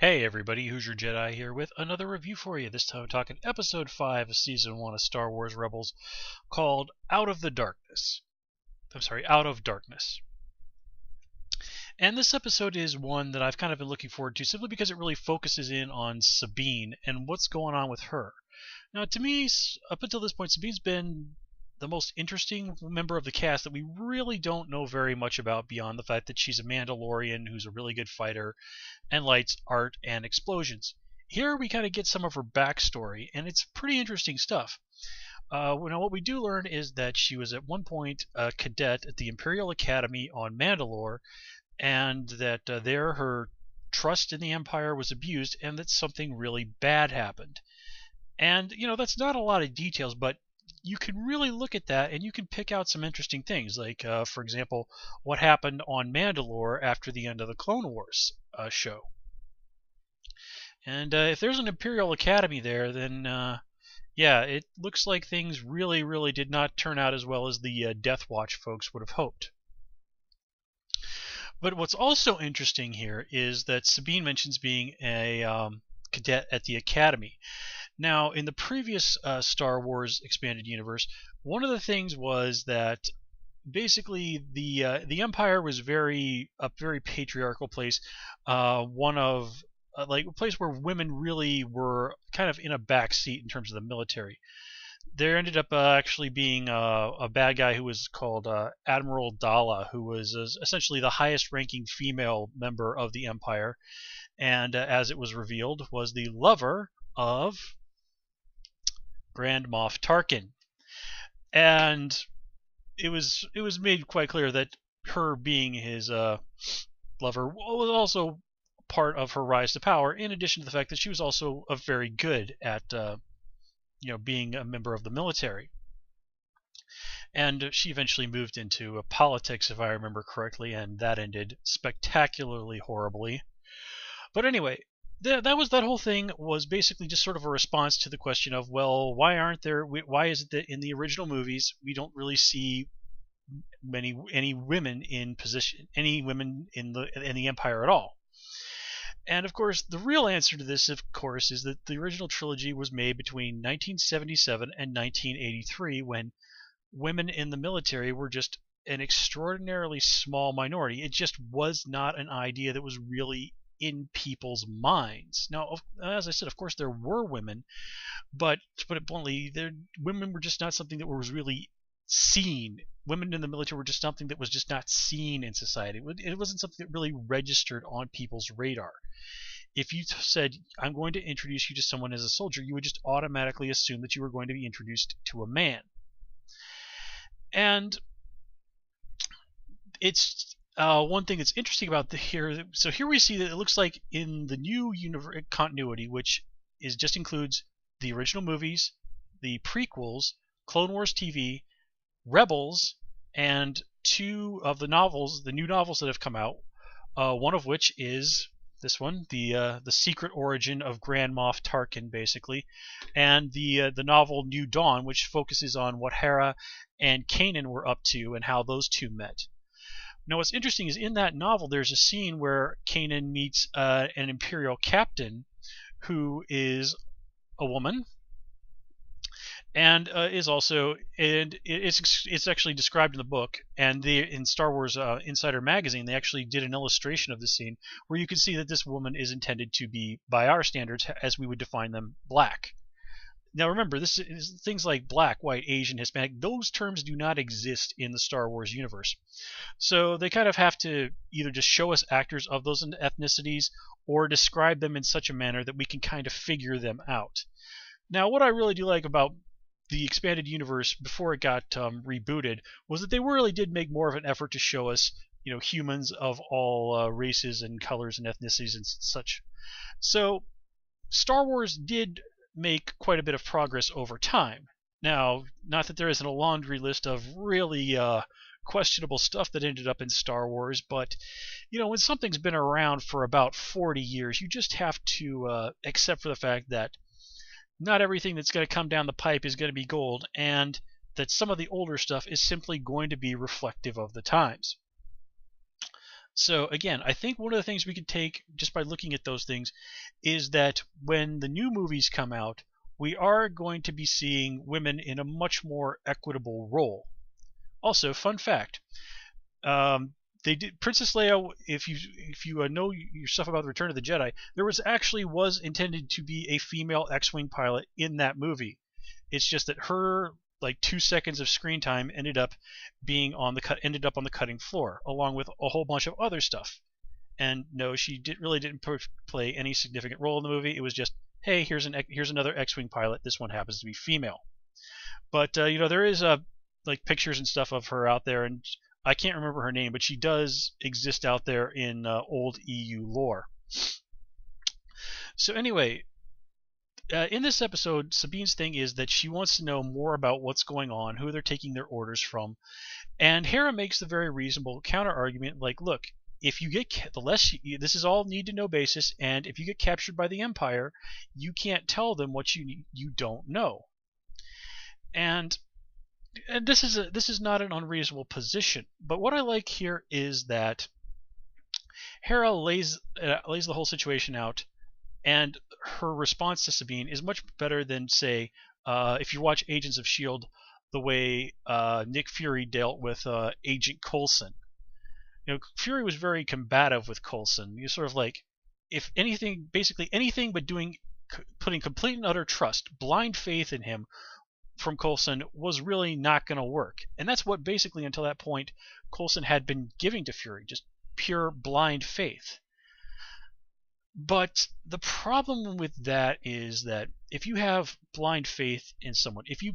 Hey everybody, Who's Your Jedi here with another review for you. This time I'm talking Episode 5 of Season 1 of Star Wars Rebels called Out of the Darkness. Out of Darkness. And this episode is one that I've kind of been looking forward to simply because it really focuses in on Sabine and what's going on with her. Now, to me, up until this point, Sabine's been the most interesting member of the cast that we really don't know very much about beyond the fact that she's a Mandalorian who's a really good fighter and lights, art, and explosions. Here we kind of get some of her backstory, and it's pretty interesting stuff. What we do learn is that she was at one point a cadet at the Imperial Academy on Mandalore, and that there her trust in the Empire was abused, and that something really bad happened. And, that's not a lot of details, but you can really look at that and you can pick out some interesting things, like, for example, what happened on Mandalore after the end of the Clone Wars show. And if there's an Imperial Academy there, then, yeah, it looks like things really, really did not turn out as well as the Death Watch folks would have hoped. But what's also interesting here is that Sabine mentions being a cadet at the Academy. Now, in the previous Star Wars expanded universe, one of the things was that basically the Empire was a very patriarchal place, a place where women really were kind of in a back seat in terms of the military. There ended up actually being a bad guy who was called Admiral Dala, who was essentially the highest-ranking female member of the Empire, and as it was revealed, was the lover of Grand Moff Tarkin. And it was made quite clear that her being his lover was also part of her rise to power, in addition to the fact that she was also very good at being a member of the military. And she eventually moved into politics, if I remember correctly, and that ended spectacularly horribly. But anyway, that whole thing was basically just sort of a response to the question of, well, why is it that in the original movies we don't really see any women in position, any women in the Empire at all? And of course, the real answer to this, of course, is that the original trilogy was made between 1977 and 1983, when women in the military were just an extraordinarily small minority. It just was not an idea that was really in people's minds. Now, as I said, of course, there were women, but to put it bluntly, women were just not something that was really seen. Women in the military were just something that was just not seen in society. It wasn't something that really registered on people's radar. If you said, I'm going to introduce you to someone as a soldier, you would just automatically assume that you were going to be introduced to a man. And it's one thing that's interesting about here. So here we see that it looks like in the new continuity, which just includes the original movies, the prequels, Clone Wars TV, Rebels, and two of the novels, the new novels that have come out. One of which is this one, the Secret Origin of Grand Moff Tarkin, basically, and the novel New Dawn, which focuses on what Hera and Kanan were up to and how those two met. Now, what's interesting is in that novel, there's a scene where Kanan meets an Imperial captain who is a woman, and is also, and it's actually described in the book, and in Star Wars Insider magazine, they actually did an illustration of the scene where you can see that this woman is intended to be, by our standards, as we would define them, black. Now remember, this is things like black, white, Asian, Hispanic. Those terms do not exist in the Star Wars universe. So they kind of have to either just show us actors of those ethnicities or describe them in such a manner that we can kind of figure them out. Now, what I really do like about the expanded universe before it got rebooted was that they really did make more of an effort to show us, humans of all races and colors and ethnicities and such. So Star Wars did make quite a bit of progress over time. Now, not that there isn't a laundry list of really questionable stuff that ended up in Star Wars, but when something's been around for about 40 years, you just have to accept for the fact that not everything that's going to come down the pipe is going to be gold, and that some of the older stuff is simply going to be reflective of the times. So again, I think one of the things we could take just by looking at those things is that when the new movies come out, we are going to be seeing women in a much more equitable role. Also, fun fact: um, they did Princess Leia. If you know your stuff about the Return of the Jedi, there was intended to be a female X-wing pilot in that movie. It's just that her like 2 seconds of screen time ended up on the cutting floor, along with a whole bunch of other stuff. And no, she really didn't play any significant role in the movie. It was just, hey, here's another X-wing pilot. This one happens to be female. But there is like pictures and stuff of her out there, and I can't remember her name, but she does exist out there in old EU lore. So anyway, in this episode, Sabine's thing is that she wants to know more about what's going on, who they're taking their orders from, and Hera makes the very reasonable counter argument, like, look, if you get this is all need to know basis, and if you get captured by the Empire, you can't tell them what you don't know. And this is not an unreasonable position, but what I like here is that Hera lays the whole situation out, and her response to Sabine is much better than, say, if you watch Agents of S.H.I.E.L.D., the way Nick Fury dealt with Agent Coulson. Fury was very combative with Coulson. You're sort of like, if anything, basically anything but putting complete and utter trust, blind faith in him from Coulson was really not going to work. And that's what basically, until that point, Coulson had been giving to Fury, just pure blind faith. But the problem with that is that if you have blind faith in someone, if you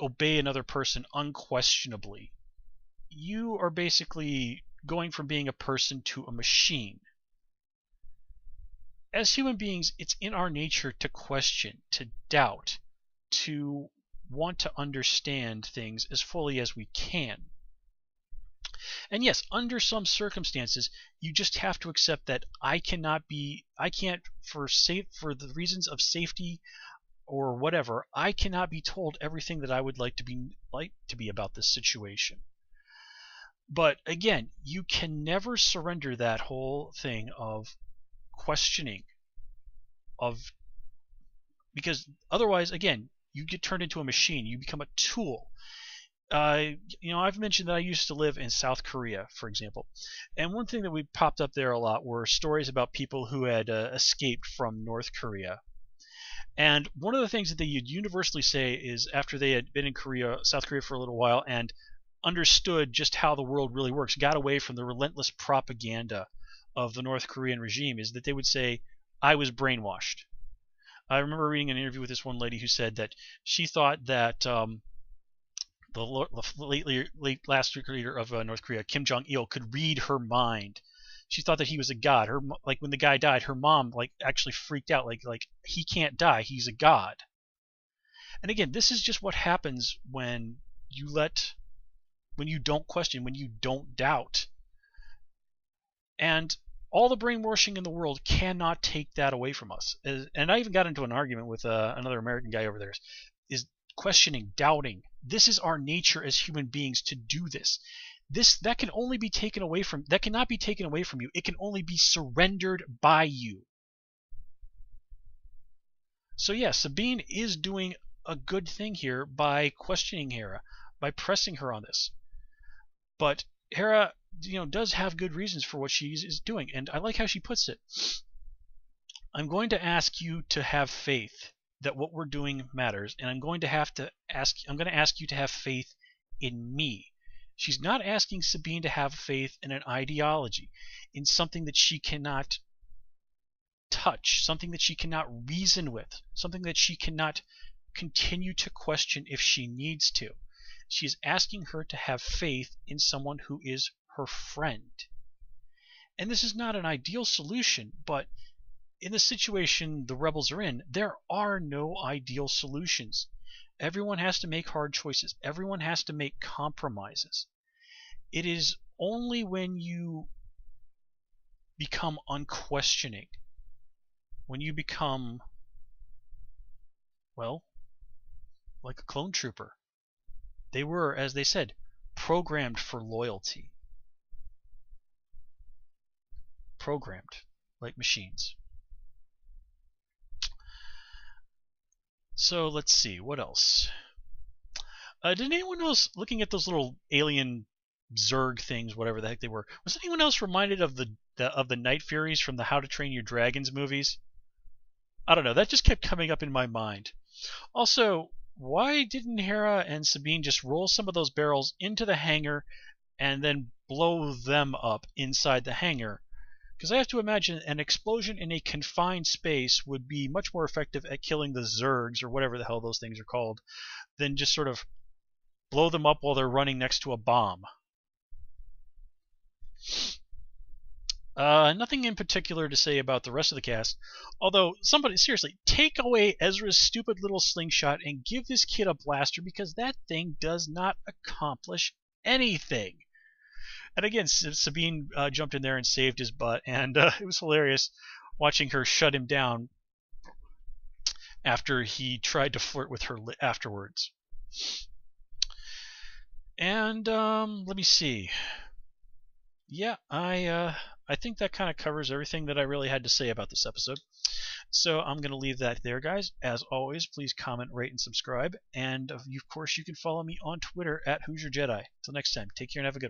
obey another person unquestionably, you are basically going from being a person to a machine. As human beings, it's in our nature to question, to doubt, to want to understand things as fully as we can. And yes, under some circumstances, you just have to accept that I can't, for the reasons of safety or whatever, I cannot be told everything that I would like to be about this situation. But again, you can never surrender that whole thing of questioning, because otherwise, again, you get turned into a machine. You become a tool. I've mentioned that I used to live in South Korea, for example, and one thing that we popped up there a lot were stories about people who had escaped from North Korea. And one of the things that they universally say is, after they had been in South Korea for a little while, and understood just how the world really works, got away from the relentless propaganda of the North Korean regime, is that they would say, I was brainwashed. I remember reading an interview with this one lady who said that she thought that the last leader of North Korea, Kim Jong-il, could read her mind. She thought that he was a god. Like when the guy died, her mom actually freaked out, like he can't die, he's a god. And again, this is just what happens when you don't question, when you don't doubt. And all the brainwashing in the world cannot take that away from us. And I even got into an argument with another American guy over there, is questioning, doubting. This is our nature as human beings to do this. That cannot be taken away from you. It can only be surrendered by you. So yeah, Sabine is doing a good thing here by questioning Hera, by pressing her on this. But Hera, does have good reasons for what she is doing, and I like how she puts it. I'm going to ask you to have faith that what we're doing matters, and I'm going to ask you to have faith in me. She's not asking Sabine to have faith in an ideology, in something that she cannot touch, something that she cannot reason with, something that she cannot continue to question if she needs to. She's asking her to have faith in someone who is her friend. And this is not an ideal solution, but in the situation the rebels are in, there are no ideal solutions. Everyone has to make hard choices. Everyone has to make compromises. It is only when you become unquestioning, when you become, well, like a clone trooper. They were, as they said, programmed for loyalty. programmed like machines. So let's see, what else? Did anyone else, looking at those little alien Zerg things, whatever the heck they were, was anyone else reminded of the Night Furies from the How to Train Your Dragons movies? I don't know, that just kept coming up in my mind. Also, why didn't Hera and Sabine just roll some of those barrels into the hangar and then blow them up inside the hangar? Because I have to imagine an explosion in a confined space would be much more effective at killing the Zergs, or whatever the hell those things are called, than just sort of blow them up while they're running next to a bomb. Nothing in particular to say about the rest of the cast. Although, somebody, seriously, take away Ezra's stupid little slingshot and give this kid a blaster, because that thing does not accomplish anything. And again, Sabine jumped in there and saved his butt, and it was hilarious watching her shut him down after he tried to flirt with her afterwards. And let me see. Yeah, I think that kind of covers everything that I really had to say about this episode. So I'm going to leave that there, guys. As always, please comment, rate, and subscribe. And of course, you can follow me on Twitter at Who's Your Jedi. Till next time, take care and have a good one.